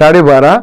12:30,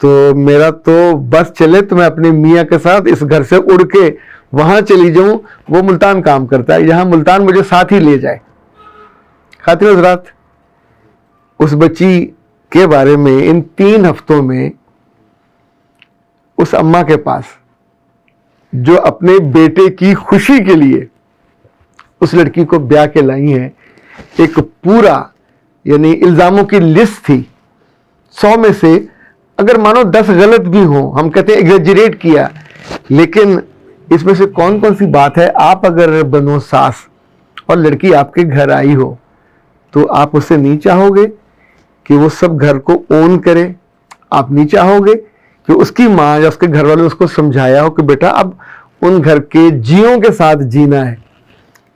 تو میرا تو بس چلے تو میں اپنے میاں کے ساتھ اس گھر سے اڑ کے وہاں چلی جاؤں. وہ ملتان کام کرتا ہے, یہاں ملتان مجھے ساتھ ہی لے جائے. خاتون حضرات, اس بچی کے بارے میں ان 3 ہفتوں میں اس اماں کے پاس جو اپنے بیٹے کی خوشی کے لیے اس لڑکی کو بیاہ کے لائی ہیں, ایک پورا یعنی الزاموں کی لسٹ تھی. 100 میں سے اگر مانو 10 غلط بھی ہوں, ہم کہتے ہیں ایگزیجریٹ کیا, لیکن اس میں سے کون کون سی بات ہے. آپ اگر بنو ساس اور لڑکی آپ کے گھر آئی ہو تو آپ اسے نہیں چاہو گے کہ وہ سب گھر کو اون کرے. آپ نہیں چاہو گے کہ اس کی ماں یا اس کے گھر والے اس کو سمجھایا ہو کہ بیٹا اب ان گھر کے جیوں کے ساتھ جینا ہے.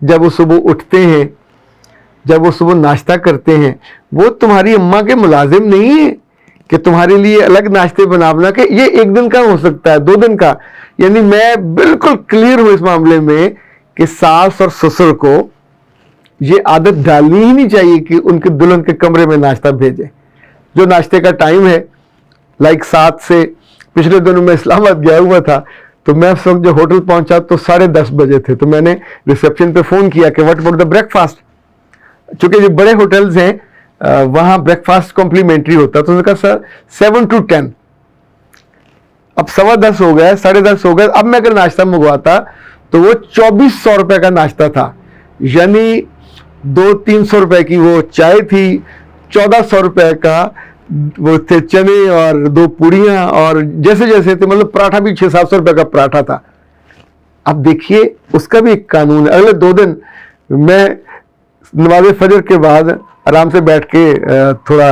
جب وہ صبح اٹھتے ہیں, جب وہ صبح ناشتہ کرتے ہیں, وہ تمہاری اماں کے ملازم نہیں ہیں کہ تمہارے لیے الگ ناشتے بنا کہ یہ 1 دن کا ہو سکتا ہے, 2 دن کا. یعنی میں بالکل کلیئر ہوں اس معاملے میں کہ ساس اور سسر کو یہ عادت ڈالنی ہی نہیں چاہیے کہ ان کے دلہن کے کمرے میں ناشتہ بھیجے. جو ناشتے کا ٹائم ہے 7 سے, پچھلے دنوں میں اسلام آباد گیا ہوا تھا تو میں اس وقت جو ہوٹل پہنچا تو 10:30 بجے تھے. تو میں نے ریسیپشن پہ فون کیا کہ what about the break fast. چونکہ جو بڑے ہوٹلز ہیں وہاں بریک فاسٹ کمپلیمنٹری ہوتا ہے. تو انہوں نے کہا سر 7 to 10. اب 10:15 ہو گئے, 10:30 ہو گئے. اب میں اگر ناشتہ منگواتا تو وہ 2400 روپے کا ناشتہ تھا, یعنی 200-300 روپے کی وہ چائے تھی, 1400 روپے کا وہ تھے چنے اور 2 پوڑیاں اور جیسے جیسے تھے, مطلب پراٹھا بھی 600-700 روپے کا پراٹھا تھا. اب دیکھیے اس کا بھی ایک قانون ہے. اگلے 2 دن میں نماز فجر کے بعد آرام سے بیٹھ کے تھوڑا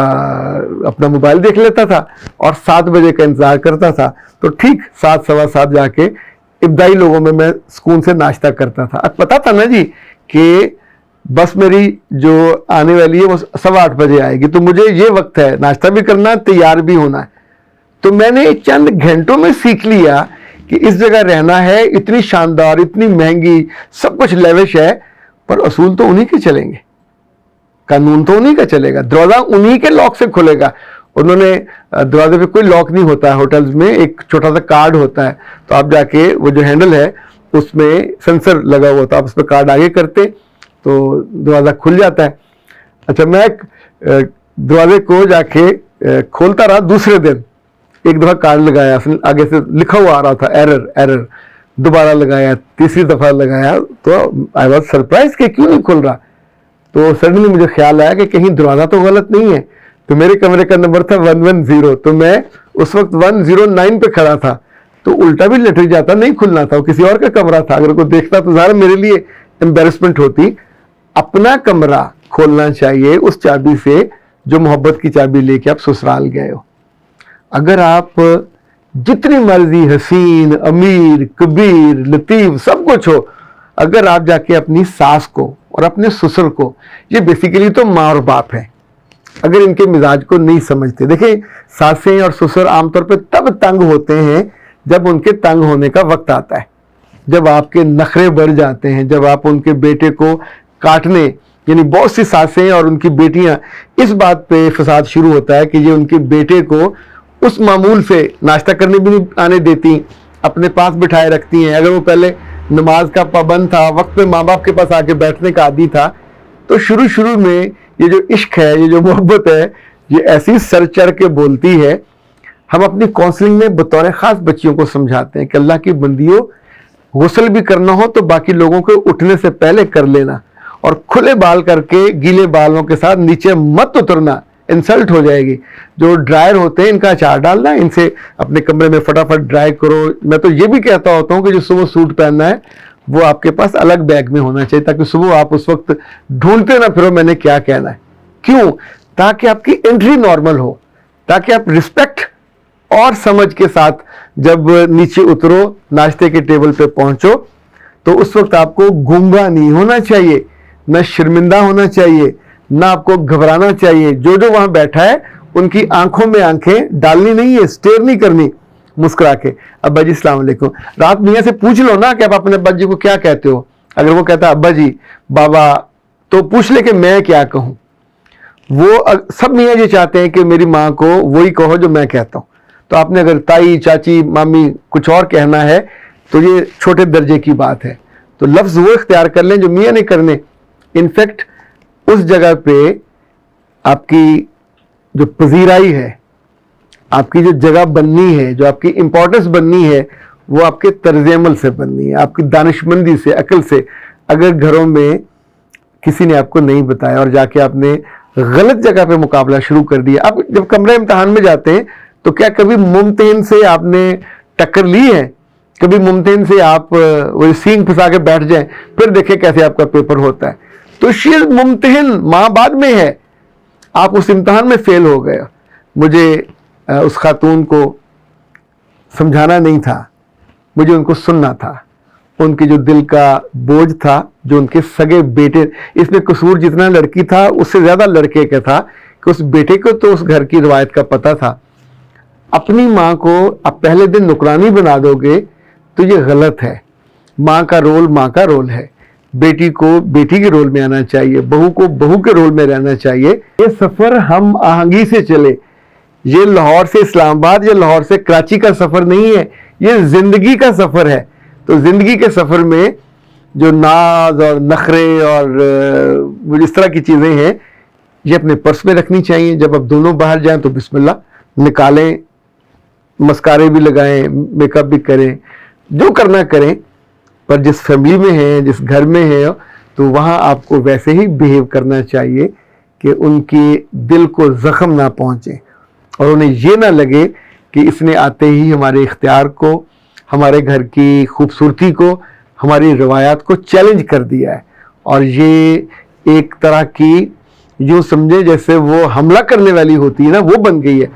اپنا موبائل دیکھ لیتا تھا اور 7 بجے کا انتظار کرتا تھا. تو ٹھیک 7 سوا 7 جا کے ابتدائی لوگوں میں سکون سے ناشتہ کرتا تھا. اب پتا تھا نا جی کہ بس میری جو آنے والی ہے وہ 8:15 بجے آئے گی, تو مجھے یہ وقت ہے ناشتہ بھی کرنا ہے, تیار بھی ہونا ہے. تو میں نے چند گھنٹوں میں سیکھ لیا کہ اس جگہ رہنا ہے, اتنی شاندار, اتنی مہنگی, سب کچھ لیوش ہے, پر اصول تو انہی کے چلیں گے, قانون تو انہی کا چلے گا, دروازہ انہی کے لاک سے کھلے گا. انہوں نے دروازے پہ کوئی لاک نہیں ہوتا ہے ہوٹلز میں, ایک چھوٹا سا کارڈ ہوتا ہے, تو آپ جا کے وہ جو ہینڈل ہے اس میں سینسر لگا ہوا ہوتا ہے, آپ اس پہ کارڈ آگے کرتے تو دروازہ کھل جاتا ہے. اچھا, میں دروازے کو جا کے کھولتا رہا. دوسرے دن ایک دفعہ کارڈ لگایا, آگے سے لکھا ہوا آ رہا تھا ایرر, دوبارہ لگایا, تیسری دفعہ لگایا, تو آئی واز سرپرائز کہ کیوں نہیں کھل رہا. تو سڈنلی مجھے خیال آیا کہ کہیں دروازہ تو غلط نہیں ہے. تو میرے کمرے کا نمبر تھا 110, تو میں اس وقت 109 پہ کھڑا تھا, تو الٹا بھی لٹک جاتا, نہیں کھلنا تھا, وہ کسی اور کا کمرہ تھا. اگر کوئی دیکھتا تو ظاہر میرے لیے امبیرسمنٹ ہوتی. اپنا کمرہ کھولنا چاہیے اس چابی سے جو محبت کی چابی لے کے آپ سسرال گئے ہو. اگر آپ جتنی مرضی حسین, امیر, کبیر, لطیف سب کچھ ہو, اگر آپ جا کے اپنی ساس کو اور اپنے سسر کو, یہ بیسیکلی تو ماں اور باپ ہیں, اگر ان کے مزاج کو نہیں سمجھتے. دیکھیں ساسیں اور سسر عام طور پہ تب تنگ ہوتے ہیں جب ان کے تنگ ہونے کا وقت آتا ہے, جب آپ کے نخرے بڑھ جاتے ہیں, جب آپ ان کے بیٹے کو کاٹنے, یعنی بہت سی ساسیں اور ان کی بیٹیاں اس بات پہ فساد شروع ہوتا ہے کہ یہ ان کے بیٹے کو اس معمول سے ناشتہ کرنے بھی نہیں آنے دیتی, اپنے پاس بٹھائے رکھتی ہیں. اگر وہ پہلے نماز کا پابند تھا, وقت پہ ماں باپ کے پاس آ کے بیٹھنے کا عادی تھا, تو شروع میں یہ جو عشق ہے, یہ جو محبت ہے, یہ ایسی سر چڑھ کے بولتی ہے. ہم اپنی کونسلنگ میں بطور خاص بچیوں کو سمجھاتے ہیں کہ اللہ کی بندیوں, غسل بھی کرنا ہو تو باقی لوگوں کو اٹھنے سے پہلے کر لینا, اور کھلے بال کر کے گیلے بالوں کے ساتھ نیچے مت اترنا, انسلٹ ہو جائے گی. جو ڈرائر ہوتے ہیں ان کا اچار ڈالنا, ان سے اپنے کمرے میں فٹافٹ ڈرائی کرو. میں تو یہ بھی کہتا ہوتا ہوں کہ جو صبح سوٹ پہننا ہے وہ آپ کے پاس الگ بیگ میں ہونا چاہیے, تاکہ صبح آپ اس وقت ڈھونڈتے نہ پھرو میں نے کیا کہنا ہے. کیوں؟ تاکہ آپ کی انٹری نارمل ہو, تاکہ آپ رسپیکٹ اور سمجھ کے ساتھ جب نیچے اترو, ناشتے کے ٹیبل پہ پہنچو, تو اس وقت آپ کو گونگا نہیں ہونا چاہیے, نہ شرمندہ ہونا چاہیے, نہ آپ کو گھبرانا چاہیے. جو وہاں بیٹھا ہے ان کی آنکھوں میں آنکھیں ڈالنی نہیں ہے, اسٹیئر نہیں کرنی, مسکرا کے ابا جی السلام علیکم. رات میاں سے پوچھ لو نا کہ آپ اپنے ابا جی کو کیا کہتے ہو. اگر وہ کہتا ابا جی بابا, تو پوچھ لے کہ میں کیا کہوں. وہ سب میاں جی چاہتے ہیں کہ میری ماں کو وہی کہو جو میں کہتا ہوں. تو آپ نے اگر تائی چاچی مامی کچھ اور کہنا ہے تو یہ چھوٹے درجے کی بات ہے. تو لفظ وہ اختیار کر لیں جو میاں نے کرنے. انفیکٹ اس جگہ پہ آپ کی جو پذیرائی ہے، آپ کی جو جگہ بننی ہے، جو آپ کی امپورٹنس بننی ہے، وہ آپ کے طرز عمل سے بننی ہے، آپ کی دانشمندی سے، عقل سے. اگر گھروں میں کسی نے آپ کو نہیں بتایا اور جا کے آپ نے غلط جگہ پہ مقابلہ شروع کر دیا. آپ جب کمرہ امتحان میں جاتے ہیں تو کیا کبھی ممتحن سے آپ نے ٹکر لی ہے؟ کبھی ممتحن سے آپ وہ سینگ پھنسا کے بیٹھ جائیں پھر دیکھیں کیسے آپ کا پیپر ہوتا ہے. تو شیر ممتحن ماں بعد میں ہے، آپ اس امتحان میں فیل ہو گئے. مجھے اس خاتون کو سمجھانا نہیں تھا، مجھے ان کو سننا تھا. ان کے جو دل کا بوجھ تھا، جو ان کے سگے بیٹے، اس میں قصور جتنا لڑکی تھا اس سے زیادہ لڑکے کا تھا کہ اس بیٹے کو تو اس گھر کی روایت کا پتہ تھا. اپنی ماں کو اب پہلے دن نکرانی بنا دو گے تو یہ غلط ہے. ماں کا رول ماں کا رول ہے، بیٹی کو بیٹی کے رول میں آنا چاہیے، بہو کو بہو کے رول میں رہنا چاہیے. یہ سفر ہم آہنگی سے چلے. یہ لاہور سے اسلام آباد یا لاہور سے کراچی کا سفر نہیں ہے، یہ زندگی کا سفر ہے. تو زندگی کے سفر میں جو ناز اور نخرے اور اس طرح کی چیزیں ہیں یہ اپنے پرس میں رکھنی چاہیے. جب آپ دونوں باہر جائیں تو بسم اللہ نکالیں، مسکارے بھی لگائیں، میک اپ بھی کریں، جو کرنا کریں. پر جس فیملی میں ہیں، جس گھر میں ہیں، تو وہاں آپ کو ویسے ہی بیہیو کرنا چاہیے کہ ان کے دل کو زخم نہ پہنچے اور انہیں یہ نہ لگے کہ اس نے آتے ہی ہمارے اختیار کو، ہمارے گھر کی خوبصورتی کو، ہماری روایات کو چیلنج کر دیا ہے. اور یہ ایک طرح کی یوں سمجھے جیسے وہ حملہ کرنے والی ہوتی ہے نا، وہ بن گئی ہے.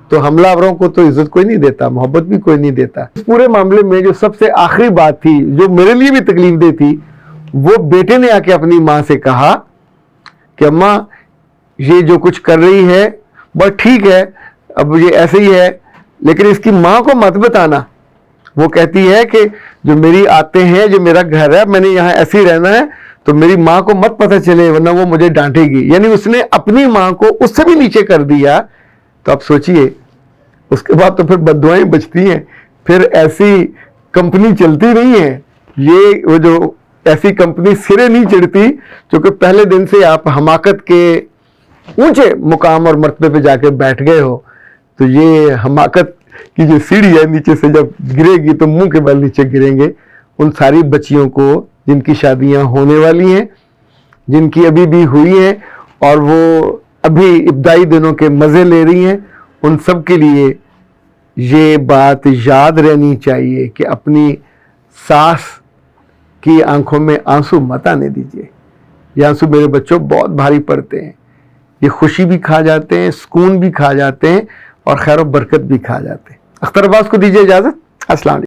تو حملہ آوروں کو تو عزت کوئی نہیں دیتا، محبت بھی کوئی نہیں دیتا. اس پورے معاملے میں جو سب سے آخری بات تھی جو میرے لیے بھی تکلیف دہ تھی، وہ بیٹے نے آ کے اپنی ماں سے کہا کہ اماں یہ جو کچھ کر رہی ہے بس ٹھیک ہے، اب یہ ایسے ہی ہے، لیکن اس کی ماں کو مت بتانا. وہ کہتی ہے کہ جو میری آتے ہیں، جو میرا گھر ہے، میں نے یہاں ایسے ہی رہنا ہے، تو میری ماں کو مت پتہ چلے ورنہ وہ مجھے ڈانٹے گی. یعنی اس نے اپنی ماں کو اس سے بھی نیچے کر دیا. تو آپ سوچئے اس کے بعد تو پھر بددعائیں بچتی ہیں، پھر ایسی کمپنی چلتی نہیں ہے. یہ وہ جو ایسی کمپنی سرے نہیں چڑھتی کیونکہ پہلے دن سے آپ حماقت کے اونچے مقام اور مرتبے پہ جا کے بیٹھ گئے ہو. تو یہ حماقت کی جو سیڑھی ہے نیچے سے جب گرے گی تو منہ کے بل نیچے گریں گے. ان ساری بچیوں کو جن کی شادیاں ہونے والی ہیں، جن کی ابھی بھی ہوئی ہیں اور وہ ابھی ابتدائی دنوں کے مزے لے رہی ہیں، ان سب کے لیے یہ بات یاد رہنی چاہیے کہ اپنی ساس کی آنکھوں میں آنسو مت آنے دیجیے. یہ آنسو میرے بچوں بہت بھاری پڑتے ہیں. یہ خوشی بھی کھا جاتے ہیں، سکون بھی کھا جاتے ہیں اور خیر و برکت بھی کھا جاتے ہیں. اختر عباس کو دیجیے اجازت. السلام علیکم.